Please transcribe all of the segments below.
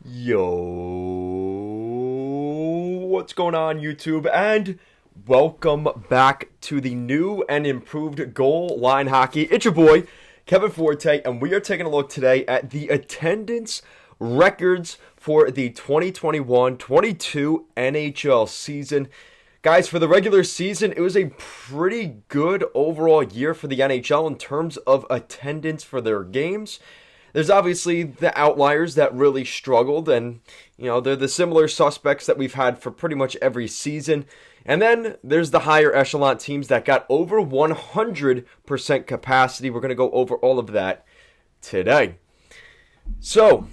Yo, what's going on, YouTube? And welcome back to the new and improved Goal Line Hockey. It's your boy, Kevin Forte, and we are taking a look today at the attendance records for the 2021-22 NHL season. Guys, for the regular season, it was a pretty good overall year for the NHL in terms of attendance for their games. There's obviously the outliers that really struggled, and, they're the similar suspects that we've had for pretty much every season. And then there's the higher echelon teams that got over 100% capacity. We're going to go over all of that today. So,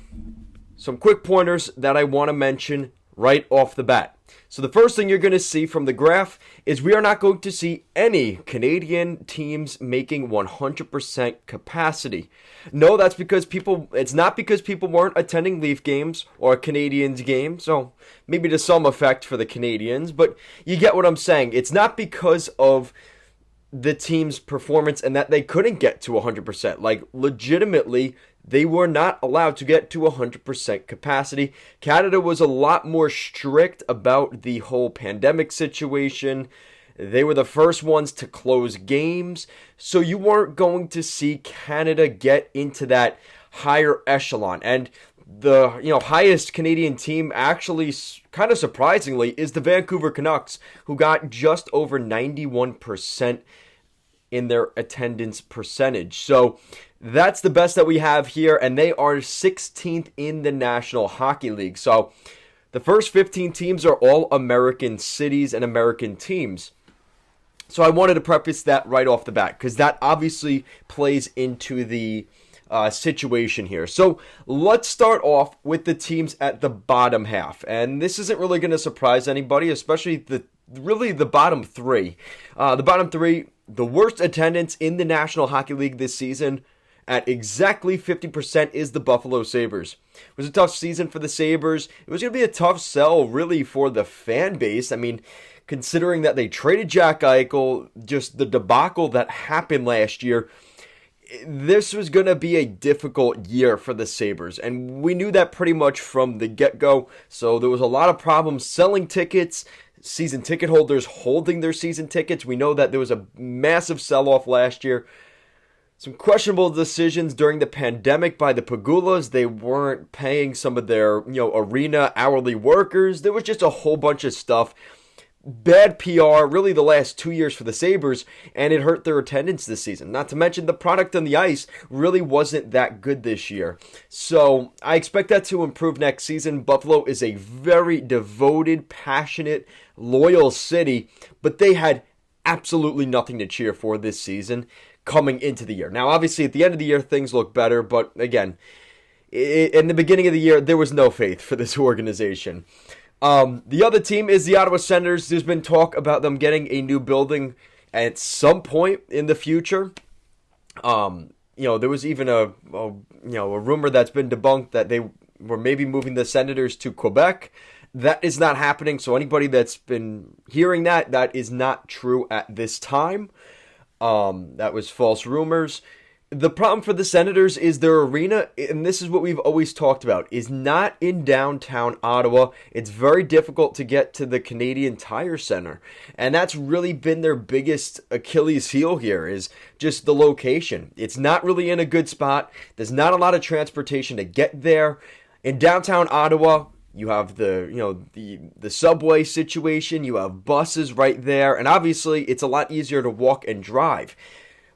some quick pointers that I want to mention right off the bat. So the first thing you're going to see from the graph is we are not going to see any Canadian teams making 100% capacity. No, that's because it's not because people weren't attending Leaf games or Canadiens games, so maybe to some effect for the Canadiens, but you get what I'm saying. It's not because of the team's performance and that they couldn't get to 100%. Like, legitimately, they were not allowed to get to 100% capacity. Canada was a lot more strict about the whole pandemic situation. They were the first ones to close games, so you weren't going to see Canada get into that higher echelon. And the highest Canadian team, actually, kind of surprisingly, is the Vancouver Canucks, who got just over 91% in their attendance percentage. So that's the best that we have here, and they are 16th in the National Hockey League. So the first 15 teams are all American cities and American teams. So I wanted to preface that right off the bat, because that obviously plays into the situation here. So let's start off with the teams at the bottom half, and this isn't really going to surprise anybody, especially the bottom three. The bottom three, the worst attendance in the National Hockey League this season, at exactly 50%, is the Buffalo Sabres. It was a tough season for the Sabres. It was going to be a tough sell, really, for the fan base. I mean, considering that they traded Jack Eichel, just the debacle that happened last year, this was going to be a difficult year for the Sabres, and we knew that pretty much from the get-go. So there was a lot of problems selling tickets, season ticket holders holding their season tickets. We know that there was a massive sell-off last year. Some questionable decisions during the pandemic by the Pagulas. They weren't paying some of their, arena hourly workers. There was just a whole bunch of stuff. Bad PR, really, the last 2 years for the Sabres, and it hurt their attendance this season. Not to mention the product on the ice really wasn't that good this year. So I expect that to improve next season. Buffalo is a very devoted, passionate, loyal city, but they had absolutely nothing to cheer for this season coming into the year. Now, obviously, at the end of the year, things look better, but again, in the beginning of the year, there was no faith for this organization. The other team is the Ottawa Senators. There's been talk about them getting a new building at some point in the future. There was even a rumor that's been debunked that they were maybe moving the Senators to Quebec. That is not happening. So anybody that's been hearing that is not true at this time. That was false rumors. The problem for the Senators is their arena, and this is what we've always talked about, is not in downtown Ottawa. It's very difficult to get to the Canadian Tire Center, and that's really been their biggest Achilles heel here, is just the location. It's not really in a good spot. There's not a lot of transportation to get there. In downtown Ottawa, you have the subway situation, you have buses right there, and obviously it's a lot easier to walk and drive.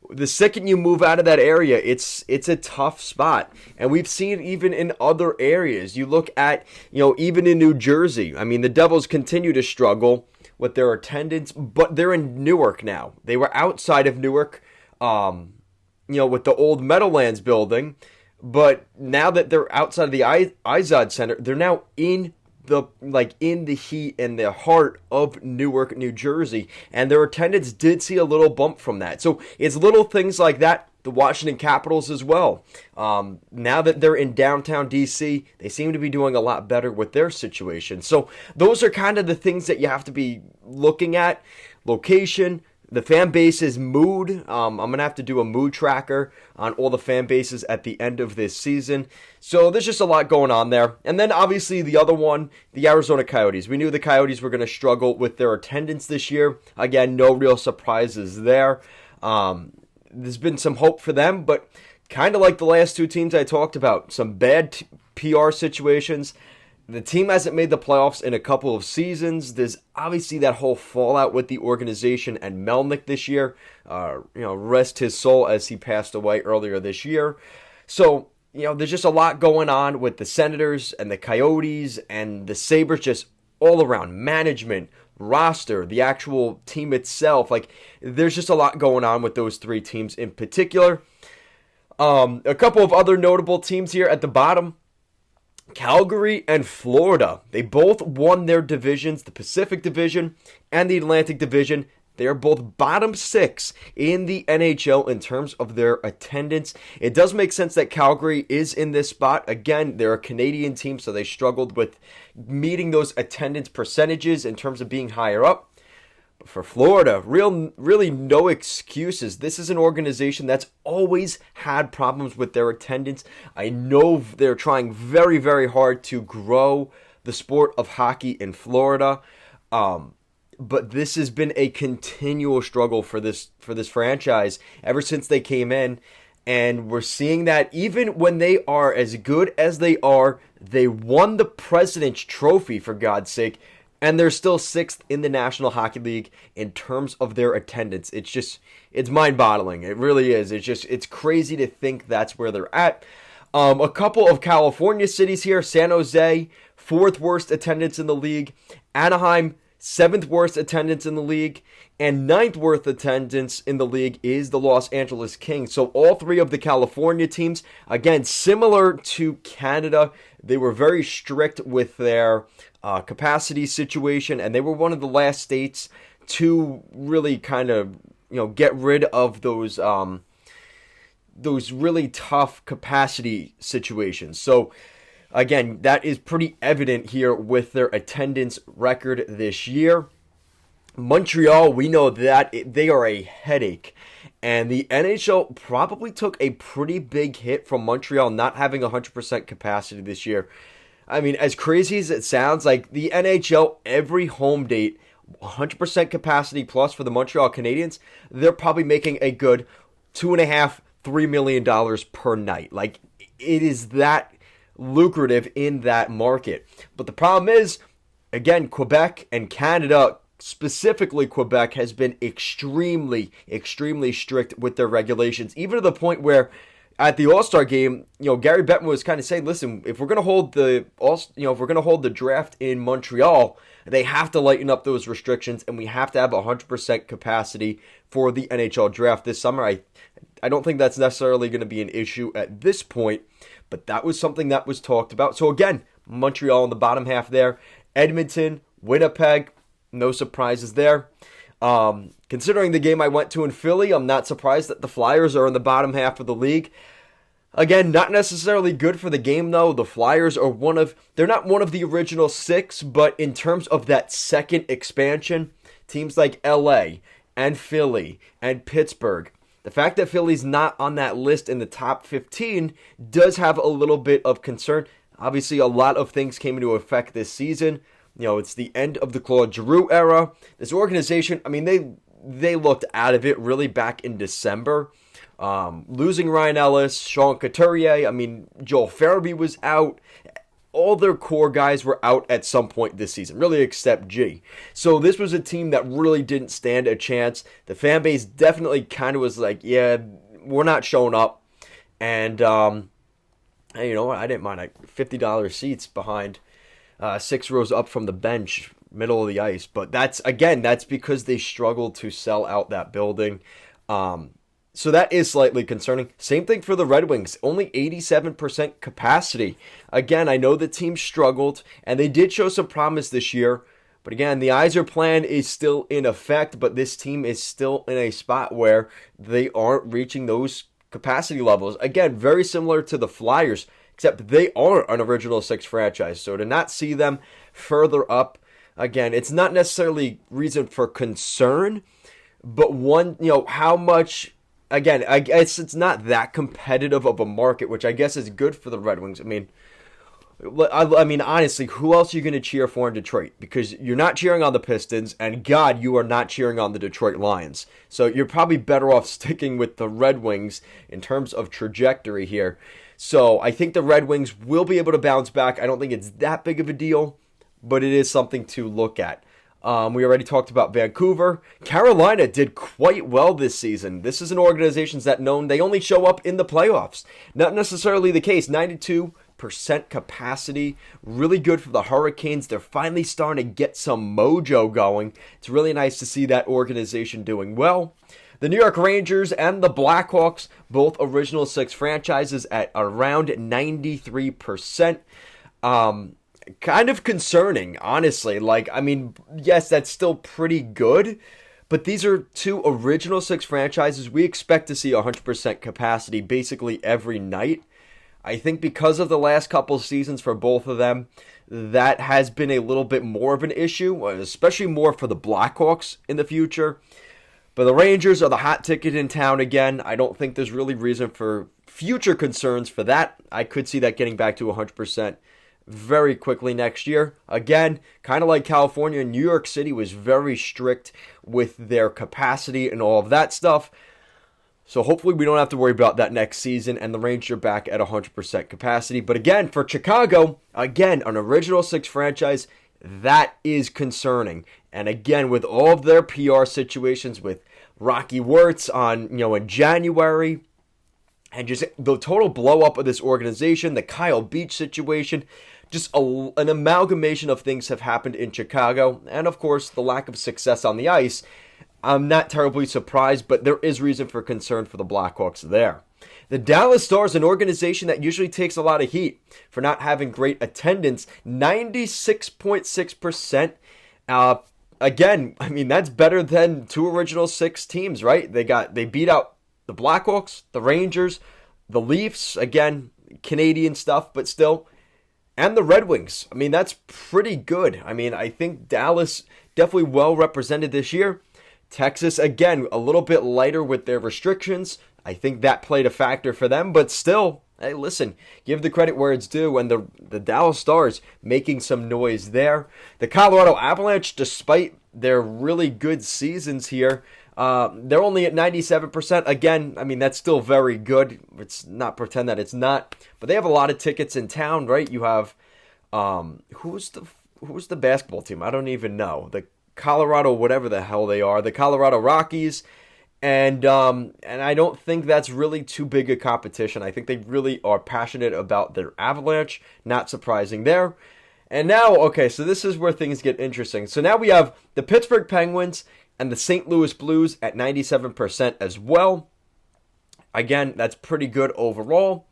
The second you move out of that area, it's a tough spot. And we've seen it even in other areas. You look at, even in New Jersey. I mean, the Devils continue to struggle with their attendance, but they're in Newark now. They were outside of Newark, with the old Meadowlands building. But now that they're outside of the Izod Center, they're now in the heat and the heart of Newark, New Jersey, and their attendance did see a little bump from that. So it's little things like that. The Washington Capitals as well. Now that they're in downtown DC, they seem to be doing a lot better with their situation. So those are kind of the things that you have to be looking at: location, the fan base's mood. I'm going to have to do a mood tracker on all the fan bases at the end of this season. So there's just a lot going on there. And then obviously the other one, the Arizona Coyotes. We knew the Coyotes were going to struggle with their attendance this year. Again, no real surprises there. There's been some hope for them, but kind of like the last two teams I talked about, some bad PR situations. The team hasn't made the playoffs in a couple of seasons. There's obviously that whole fallout with the organization and Melnick this year. Rest his soul as he passed away earlier this year. So, there's just a lot going on with the Senators and the Coyotes and the Sabres, just all around management, roster, the actual team itself. Like, there's just a lot going on with those three teams in particular. A couple of other notable teams here at the bottom. Calgary and Florida. They both won their divisions, the Pacific Division and the Atlantic Division. They are both bottom six in the NHL in terms of their attendance. It does make sense that Calgary is in this spot. Again, they're a Canadian team, so they struggled with meeting those attendance percentages in terms of being higher up. But for Florida, really no excuses. This is an organization that's always had problems with their attendance. I know they're trying very, very hard to grow the sport of hockey in Florida. But this has been a continual struggle for this franchise ever since they came in. And we're seeing that even when they are as good as they are, they won the President's Trophy, for God's sake, and they're still sixth in the National Hockey League in terms of their attendance. It's mind-boggling. It really is. It's crazy to think that's where they're at. A couple of California cities here. San Jose, fourth worst attendance in the league. Anaheim, seventh worst attendance in the league. And ninth worst attendance in the league is the Los Angeles Kings. So all three of the California teams, again, similar to Canada, they were very strict with their capacity situation, and they were one of the last states to really kind of get rid of those really tough capacity situations. So again, that is pretty evident here with their attendance record this year. Montreal, we know that they are a headache. And the NHL probably took a pretty big hit from Montreal not having 100% capacity this year. I mean, as crazy as it sounds, like the NHL, every home date, 100% capacity plus for the Montreal Canadiens, they're probably making a good $2.5-3 million per night. Like, it is that lucrative in that market. But the problem is, again, Quebec and Canada, specifically Quebec, has been extremely, extremely strict with their regulations, even to the point where at the All-Star game, Gary Bettman was kind of saying, listen, if we're going to hold the draft in Montreal, they have to lighten up those restrictions, and we have to have 100% capacity for the NHL draft this summer. I don't think that's necessarily going to be an issue at this point, but that was something that was talked about. So again, Montreal in the bottom half there. Edmonton, Winnipeg, no surprises there. Considering the game I went to in Philly, I'm not surprised that the Flyers are in the bottom half of the league. Again, not necessarily good for the game, though. The Flyers are they're not one of the original six, but in terms of that second expansion, teams like LA and Philly and Pittsburgh, the fact that Philly's not on that list in the top 15 does have a little bit of concern. Obviously, a lot of things came into effect this season. It's the end of the Claude Giroux era. This organization, I mean, they looked out of it really back in December. Losing Ryan Ellis, Sean Couturier, I mean, Joel Farabee was out. All their core guys were out at some point this season, really except G. So this was a team that really didn't stand a chance. The fan base definitely kind of was like, yeah, we're not showing up. And, hey, you know what? I didn't mind $50 seats behind 6 rows up from the bench, middle of the ice. But that's because they struggled to sell out that building. So that is slightly concerning. Same thing for the Red Wings. Only 87% capacity. Again, I know the team struggled, and they did show some promise this year. But again, the Yzer plan is still in effect, but this team is still in a spot where they aren't reaching those capacity levels. Again, very similar to the Flyers, except they are an original six franchise. So to not see them further up, again, it's not necessarily reason for concern. But how much, again, I guess it's not that competitive of a market, which I guess is good for the Red Wings. I mean, honestly, who else are you going to cheer for in Detroit? Because you're not cheering on the Pistons, and God, you are not cheering on the Detroit Lions. So you're probably better off sticking with the Red Wings in terms of trajectory here. So I think the Red Wings will be able to bounce back. I don't think it's that big of a deal, but it is something to look at. We already talked about Vancouver. Carolina did quite well this season. This is an organization that's known they only show up in the playoffs. Not necessarily the case. 92% capacity. Really good for the Hurricanes. They're finally starting to get some mojo going. It's really nice to see that organization doing well. The New York Rangers and the Blackhawks, both original six franchises at around 93%. Kind of concerning, honestly. Yes, that's still pretty good, but these are two original six franchises. We expect to see 100% capacity basically every night. I think because of the last couple seasons for both of them, that has been a little bit more of an issue, especially more for the Blackhawks in the future. But the Rangers are the hot ticket in town again. I don't think there's really reason for future concerns for that. I could see that getting back to 100% very quickly next year. Again, kind of like California, New York City was very strict with their capacity and all of that stuff. So hopefully we don't have to worry about that next season, and the Rangers are back at 100% capacity. But again, for Chicago, again, an original six franchise, that is concerning. And again, with all of their PR situations with Rocky Wirtz in January, and just the total blow up of this organization, the Kyle Beach situation, just an amalgamation of things have happened in Chicago. And of course, the lack of success on the ice. I'm not terribly surprised, but there is reason for concern for the Blackhawks there. The Dallas Stars, an organization that usually takes a lot of heat for not having great attendance, 96.6%. Again, that's better than two original six teams, right? They beat out the Blackhawks, the Rangers, the Leafs, again, Canadian stuff, but still, and the Red Wings. That's pretty good. I think Dallas definitely well represented this year. Texas, again, a little bit lighter with their restrictions. I think that played a factor for them, but still, hey, listen, give the credit where it's due, and the Dallas Stars making some noise there. The Colorado Avalanche, despite their really good seasons here, they're only at 97%. Again, that's still very good. Let's not pretend that it's not. But they have a lot of tickets in town, right? You have, who's the basketball team? I don't even know. The Colorado, whatever the hell they are, the Colorado Rockies. And I don't think that's really too big a competition. I think they really are passionate about their Avalanche. Not surprising there. And now, okay, so this is where things get interesting. So now we have the Pittsburgh Penguins and the St. Louis Blues at 97% as well. Again, that's pretty good overall.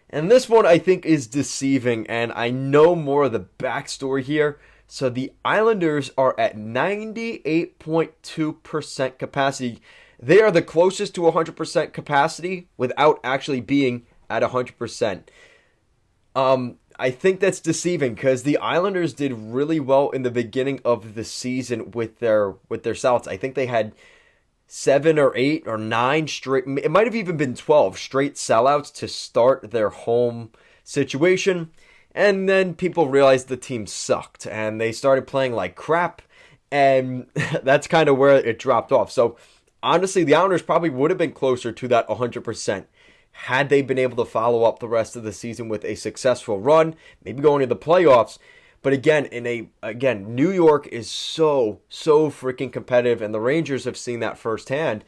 And this one I think is deceiving, and I know more of the backstory here. So the Islanders are at 98.2% capacity. They are the closest to 100% capacity without actually being at 100%. I think that's deceiving because the Islanders did really well in the beginning of the season with their sellouts. I think they had 7 or 8 or 9 straight, it might have even been 12 straight sellouts to start their home situation. And then people realized the team sucked and they started playing like crap, and that's kind of where it dropped off. So honestly, the Islanders probably would have been closer to that 100% had they been able to follow up the rest of the season with a successful run, maybe going to the playoffs. But again, New York is so freaking competitive, and the Rangers have seen that firsthand.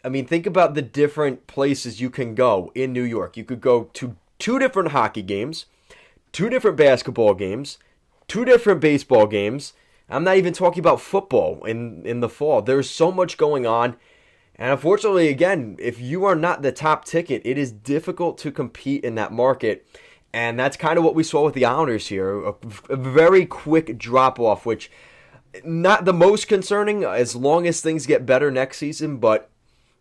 Think about the different places you can go in New York. You could go to 2 different hockey games, 2 different basketball games, 2 different baseball games. I'm not even talking about football in the fall. There's so much going on. And unfortunately, again, if you are not the top ticket, it is difficult to compete in that market. And that's kind of what we saw with the Islanders here. A very quick drop-off, which not the most concerning as long as things get better next season, but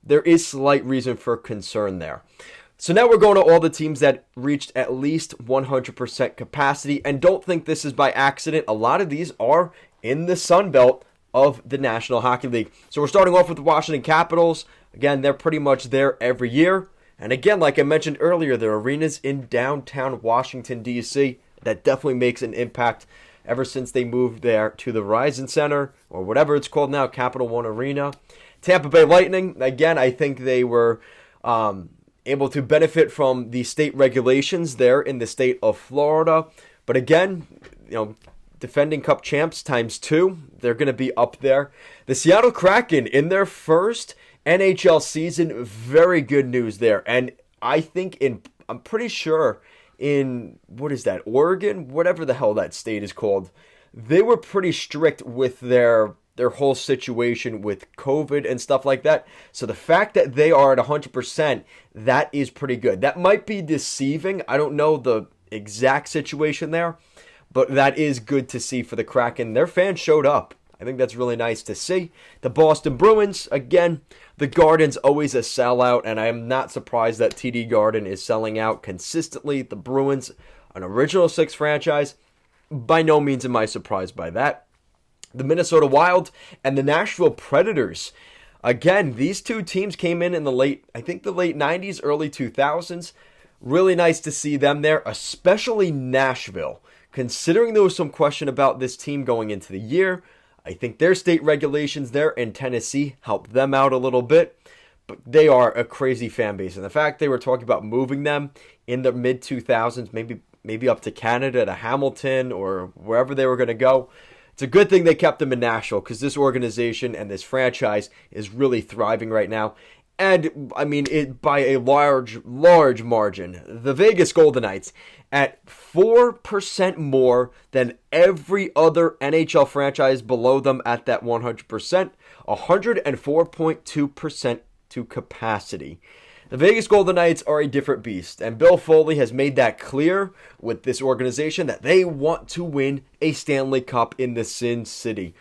there is slight reason for concern there. So now we're going to all the teams that reached at least 100% capacity. And don't think this is by accident. A lot of these are in the Sun Belt of the National Hockey League. So we're starting off with the Washington Capitals. Again, they're pretty much there every year. And again, like I mentioned earlier, their arena's in downtown Washington, D.C. That definitely makes an impact ever since they moved there to the Verizon Center, or whatever it's called now, Capital One Arena. Tampa Bay Lightning, again, I think they were able to benefit from the state regulations there in the state of Florida. But again, defending Cup champs ×2, they're going to be up there. The Seattle Kraken, in their first NHL season, very good news there. And I think I'm pretty sure in, Oregon, whatever the hell that state is called, they were pretty strict with their whole situation with COVID and stuff like that. So the fact that they are at 100%, that is pretty good. That might be deceiving. I don't know the exact situation there, but that is good to see for the Kraken. Their fans showed up. I think that's really nice to see. The Boston Bruins, again, the Garden's always a sellout, and I am not surprised that TD Garden is selling out consistently. The Bruins, an Original Six franchise, by no means am I surprised by that. The Minnesota Wild and the Nashville Predators. Again, these two teams came in the late 90s, early 2000s. Really nice to see them there, especially Nashville. Considering there was some question about this team going into the year, I think their state regulations there in Tennessee helped them out a little bit, but they are a crazy fan base. And the fact they were talking about moving them in the mid-2000s, maybe up to Canada, to Hamilton, or wherever they were going to go, it's a good thing they kept them in Nashville, because this organization and this franchise is really thriving right now. And, I mean, by a large margin. The Vegas Golden Knights at 4% more than every other NHL franchise below them at that 100%, 104.2% to capacity. The Vegas Golden Knights are a different beast, and Bill Foley has made that clear with this organization that they want to win a Stanley Cup in the Sin City.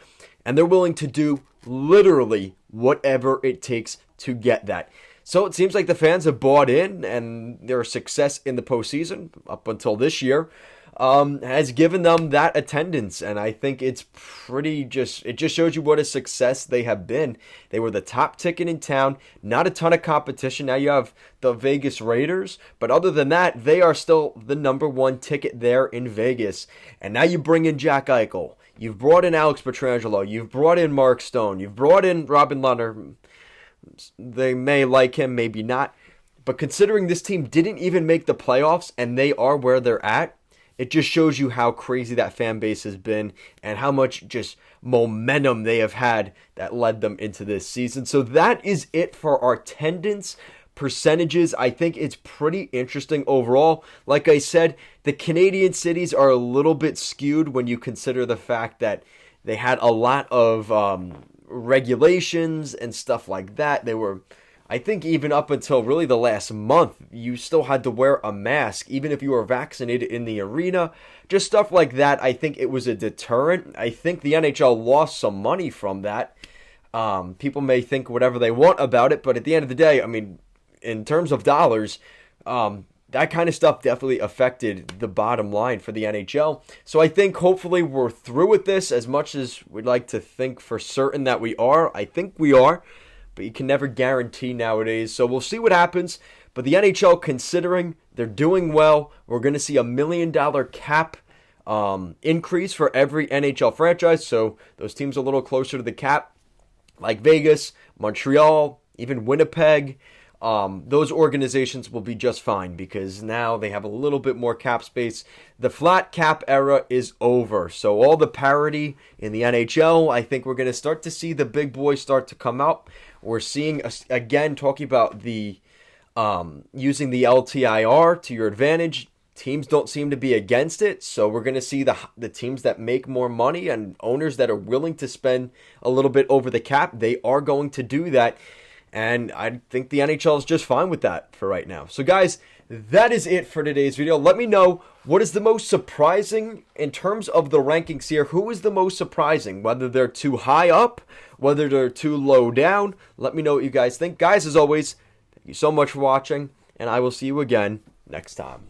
And they're willing to do literally whatever it takes to get that. So it seems like the fans have bought in, and their success in the postseason up until this year has given them that attendance. And I think it just shows you what a success they have been. They were the top ticket in town, not a ton of competition. Now you have the Vegas Raiders, but other than that, they are still the number one ticket there in Vegas. And now you bring in Jack Eichel. You've brought in Alex Pietrangelo. You've brought in Mark Stone. You've brought in Robin Lehner. They may like him, maybe not. But considering this team didn't even make the playoffs and they are where they're at, it just shows you how crazy that fan base has been and how much just momentum they have had that led them into this season. So that is it for our attendance percentages. I think it's pretty interesting overall. Like I said, the Canadian cities are a little bit skewed when you consider the fact that they had a lot of regulations and stuff like that. They were, I think, even up until really the last month, you still had to wear a mask even if you were vaccinated in the arena. Just stuff like that. I think it was a deterrent. I think the NHL lost some money from that. People may think whatever they want about it, but at the end of the day, I mean, in terms of dollars, that kind of stuff definitely affected the bottom line for the NHL. So I think hopefully we're through with this, as much as we'd like to think for certain that we are. I think we are, but you can never guarantee nowadays. So we'll see what happens. But the NHL, considering they're doing well, we're going to see $1 million cap increase for every NHL franchise. So those teams a little closer to the cap, like Vegas, Montreal, even Winnipeg. Those organizations will be just fine because now they have a little bit more cap space. The flat cap era is over. So all the parity in the NHL, I think we're going to start to see the big boys start to come out. We're seeing, again, talking about the using the LTIR to your advantage. Teams don't seem to be against it. So we're going to see the teams that make more money and owners that are willing to spend a little bit over the cap. They are going to do that. And I think the NHL is just fine with that for right now. So guys, that is it for today's video. Let me know what is the most surprising in terms of the rankings here. Who is the most surprising? Whether they're too high up, whether they're too low down. Let me know what you guys think. Guys, as always, thank you so much for watching, and I will see you again next time.